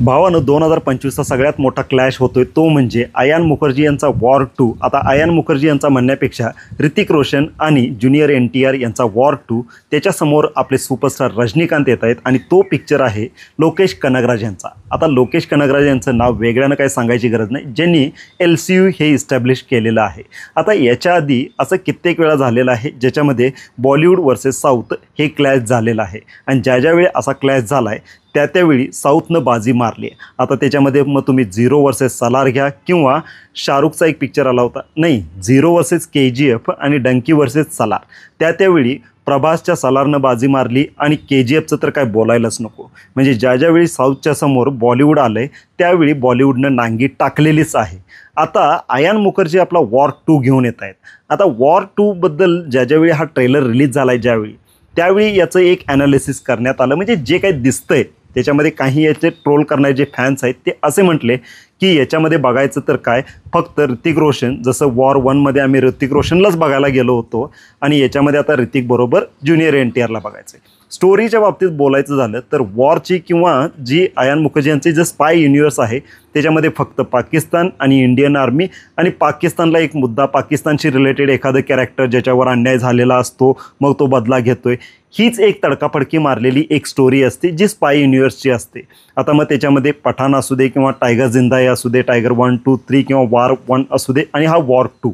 भावानं 2025चा सगळ्यात मोठा क्लॅश होतोय तो म्हणजे अयान मुखर्जी यांचा वॉर 2। आता अयान मुखर्जी यांचा म्हणण्यापेक्षा ऋतिक रोशन आणि ज्युनियर NTR यांचा वॉर 2, त्याच्यासमोर आपले सुपरस्टार रजनीकांत येत आहेत आणि तो पिक्चर आहे लोकेश कनगराज यांचा। आता लोकेश कनगराज यांचं नाव वेगळ्यानं काही सांगायची गरज नाही, ज्यांनी LCU हे इस्टॅब्लिश केलेलं आहे। आता याच्या आधी असं कित्येक वेळा झालेलं आहे ज्याच्यामध्ये बॉलिवूड वर्सेस साऊथ हे क्लॅश झालेलं आहे आणि ज्यावेळी असा क्लॅश झाला आहे त्यावेळी साऊथनं बाजी मारली आहे। आता त्याच्यामध्ये मग तुम्ही झिरो वर्सेस सलार घ्या किंवा शाहरुखचा एक पिक्चर आला होता, नाही झिरो वर्सेस KGF आणि डंकी वर्सेस सलार, त्यावेळी प्रभासच्या सलारनं बाजी मारली आणि KGFचं तर काय बोलायलाच नको। म्हणजे ज्यावेळी साऊथच्या समोर बॉलिवूड आलं आहे त्यावेळी बॉलिवूडनं नांगी टाकलेलीच आहे। आता अयान मुखर्जी आपला वॉर 2 घेऊन येत आहेत। आता वॉर 2बद्दल ज्यावेळी हा ट्रेलर रिलीज झाला आहे त्यावेळी याचं एक ॲनालिसिस करण्यात आलं। म्हणजे जे काही दिसतंय त्याच्यामध्ये काही याचे ट्रोल करणारे जे फॅन्स आहेत ते असे म्हटले की याच्यामध्ये बघायचं तर काय, फक्त ऋतिक रोशन, जसं वॉर 1मध्ये आम्ही ऋतिक रोशनलाच बघायला गेलो होतो आणि याच्यामध्ये आता ऋतिक बरोबर ज्युनियर NTRला बघायचं आहे। स्टोरीच्या बाबतीत बोलायचं झालं तर वॉरची किंवा जी अयान मुखर्जी यांचे जे स्पाय युनिवर्स आहे त्याच्यामध्ये फक्त पाकिस्तान आणि इंडियन आर्मी आणि पाकिस्तानला एक मुद्दा, पाकिस्तानशी रिलेटेड एखादं कॅरेक्टर ज्याच्यावर अन्याय झालेला असतो मग तो बदला घेतोय, हीच एक तडकाफडकी मारलेली एक स्टोरी असते जी स्पाय युनिवर्सची असते। आता मग त्याच्यामध्ये पठाण असू दे किंवा टायगर जिंदा है असू दे, टायगर 1, 2, 3 किंवा वॉर 1 असू दे आणि हा वॉर 2।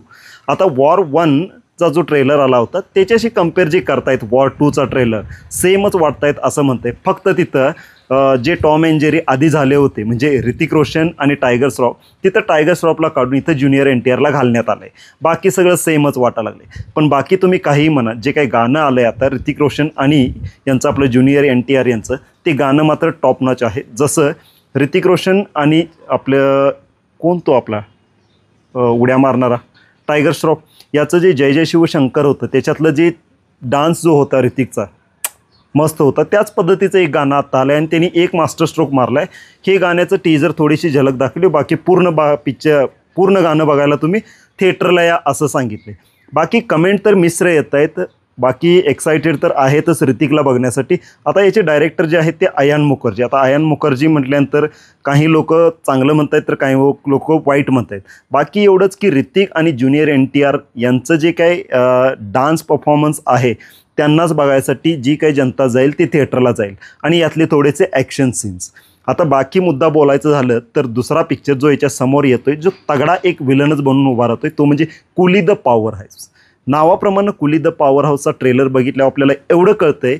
आता वॉर 1चा जो ट्रेलर आला होता त्याच्याशी कंपेअर जे करतायत वॉर 2चा ट्रेलर सेमच वाटतायत असं म्हणते। फक्त तिथं जे टॉम अँड जेरी आधी झाले होते म्हणजे ऋतिक रोशन आणि टायगर श्रॉफ, तिथं टायगर श्रॉफला काढून इथं ज्युनियर NTRला घालण्यात आलं आहे। बाकी सगळं सेमच वाटायला लागले। पण बाकी तुम्ही काहीही म्हणा, जे काही गाणं आलं आहे आता ऋतिक रोशन आणि यांचं आपलं ज्युनियर NTR यांचं, ते गाणं मात्र टॉप नॉच आहे। जसं ऋतिक रोशन आणि आपलं कोण तो आपला उड्या मारणारा टायगर श्रॉफ याचं जे जय जय शिवशंकर होतं त्याच्यातलं जे डान्स जो होता ऋतिकचा मस्त होता, त्याच पद्धतीचं एक गाणं आता आलं आहे आणि त्यांनी एक मास्टर स्ट्रोक मारला आहे। हे गाण्याचं टीजर थोडीशी झलक दाखवली, बाकी पूर्ण गाणं बघायला तुम्ही थिएटरला या असं सांगितले। बाकी कमेंट तर मिश्र येत आहेत, बाकी एक्सायटेड तर आहेतच ऋतिकला बघण्यासाठी। आता याचे डायरेक्टर जे आहेत ते अयान मुखर्जी। आता अयान मुखर्जी म्हटल्यानंतर काही लोक चांगलं म्हणत आहेत तर काही लोक वाईट म्हणत आहेत। बाकी एवढंच की ऋतिक आणि ज्युनियर NTR यांचं जे काही डान्स परफॉर्मन्स आहे त्यांनाच बघायसाठी जी काही जनता जाईल ती थिएटरला जाईल आणि यातले थोडेसे ॲक्शन सीन्स। आता बाकी मुद्दा बोलायचं झालं तर दुसरा पिक्चर जो याच्या समोर येतोय, जो तगडा एक विलनच बनून उभा राहतोय, तो म्हणजे कुली द पॉवर हाऊस। नावाप्रमाणे कुली द पॉवर हाऊसचा ट्रेलर बघितल्यावर आपल्याला एवढं कळतंय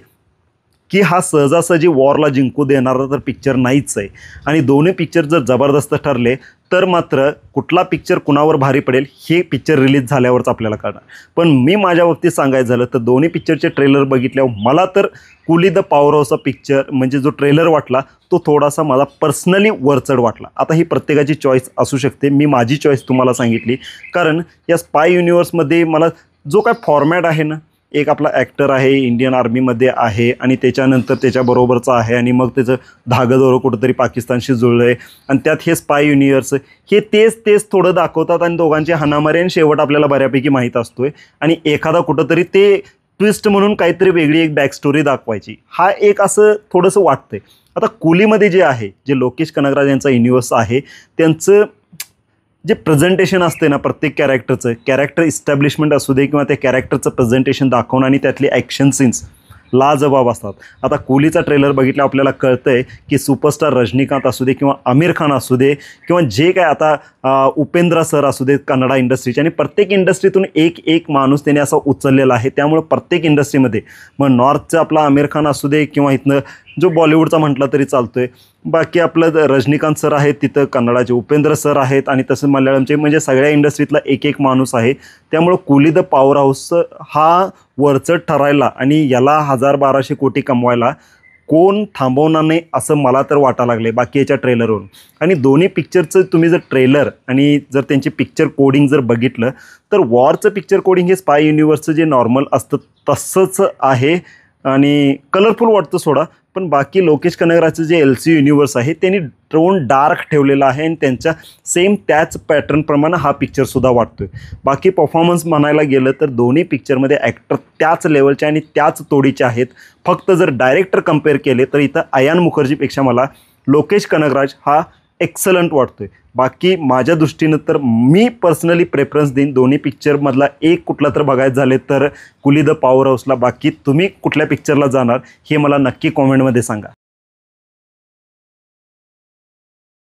की हा सहजासहजी वॉरला जिंकू देणारा तर पिक्चर नाहीच आहे आणि दोन्ही पिक्चर जर जबरदस्त ठरले तर मात्र कुठला पिक्चर कुणावर भारी पडेल हे पिक्चर रिलीज झाल्यावरच आपल्याला कळणार। पण मी माझ्या बाबतीत सांगायचं झालं तर दोन्ही पिक्चरचे ट्रेलर बघितल्यावर मला तर कुली द पॉवर हाऊसचा पिक्चर म्हणजे जो ट्रेलर वाटला तो थोडासा मला पर्सनली वरचढ वाटला। आता ही प्रत्येकाची चॉईस असू शकते, मी माझी चॉईस तुम्हाला सांगितली, कारण या स्पाय युनिवर्समध्ये मला जो काय फॉर्मॅट आहे ना, एक आपला ॲक्टर आहे इंडियन आर्मीमध्ये आहे आणि त्याच्यानंतर त्याच्याबरोबरचं आहे आणि मग त्याचं धागंदोरं कुठंतरी पाकिस्तानशी जुळलं आहे आणि त्यात हे स्पाय युनिवर्स हे तेच थोडं दाखवतात आणि दोघांची हाणामारी आणि शेवट आपल्याला बऱ्यापैकी माहीत असतोय आणि एखादा कुठंतरी ते ट्विस्ट म्हणून काहीतरी वेगळी एक बॅक स्टोरी दाखवायची, हा एक असं थोडंसं वाटतंय। आता कुलीमध्ये जे आहे, जे लोकेश कनगराज यांचा युनिवर्स आहे, त्यांचं जे प्रेझेंटेशन असते ना प्रत्येक कॅरेक्टरचं, कॅरेक्टर इस्टॅब्लिशमेंट असू दे किंवा त्या कॅरेक्टरचं प्रेझेंटेशन दाखवणं आणि त्यातले ॲक्शन सीन्स लाजवाब असतात। आता कुलीचा ट्रेलर बघितला आपल्याला कळतंय की सुपरस्टार रजनीकांत असू दे किंवा आमिर खान असू दे किंवा जे काय आता उपेंद्र सर असू देत कन्नडा इंडस्ट्रीचे, आणि प्रत्येक इंडस्ट्रीतून एक माणूस त्याने असा उचललेला आहे। त्यामुळे प्रत्येक इंडस्ट्रीमध्ये मग नॉर्थचा आपला आमिर खान असू दे किंवा इथनं जो बॉलिवूडचा म्हटला तरी चालतोय, बाकी आपलं रजनीकांत सर आहेत, तिथं कन्नडाचे उपेंद्र सर आहेत आणि तसं मल्याळमचे, म्हणजे सगळ्या इंडस्ट्रीतला एक माणूस आहे। त्यामुळं कुली द पॉवर हाऊस हा वरचढ ठरायला आणि याला 1000-1200 कोटी कमवायला कोण थांबवणार नाही असं मला तर वाटायला लागले बाकी याच्या ट्रेलरवरून। आणि दोन्ही पिक्चरचं तुम्ही जर ट्रेलर आणि जर त्यांची पिक्चर कोडिंग जर बघितलं तर वॉरचं पिक्चर कोडिंग हे स्पाय युनिवर्सचं जे नॉर्मल असतं तसंच आहे आणि कलरफुल वाटतं सोडा, पण बाकी लोकेश कनगराजचं जे LCU युनिवर्स आहे त्यांनी टोन डार्क ठेवलेला आहे आणि त्यांच्या सेम त्याच पॅटर्नप्रमाणे हा पिक्चरसुद्धा वाटतोय। बाकी परफॉर्मन्स म्हणायला गेलं तर दोन्ही पिक्चरमध्ये ॲक्टर त्याच लेवलचे आणि त्याच तोडीचे आहेत। फक्त जर डायरेक्टर कंपेअर केले तर इथं अयान मुखर्जीपेक्षा मला लोकेश कनगराज हा एक्सलंट वाटतोय. बाकी माझ्या दृष्टीनं तर मी पर्सनली प्रेफरन्स देईन दोन्ही पिक्चरमधला एक कुठला तर बघायचं झाले तर कुली द पॉवर हाऊसला. बाकी तुम्ही कुठल्या पिक्चरला जाणार हे मला नक्की कॉमेंटमध्ये सांगा.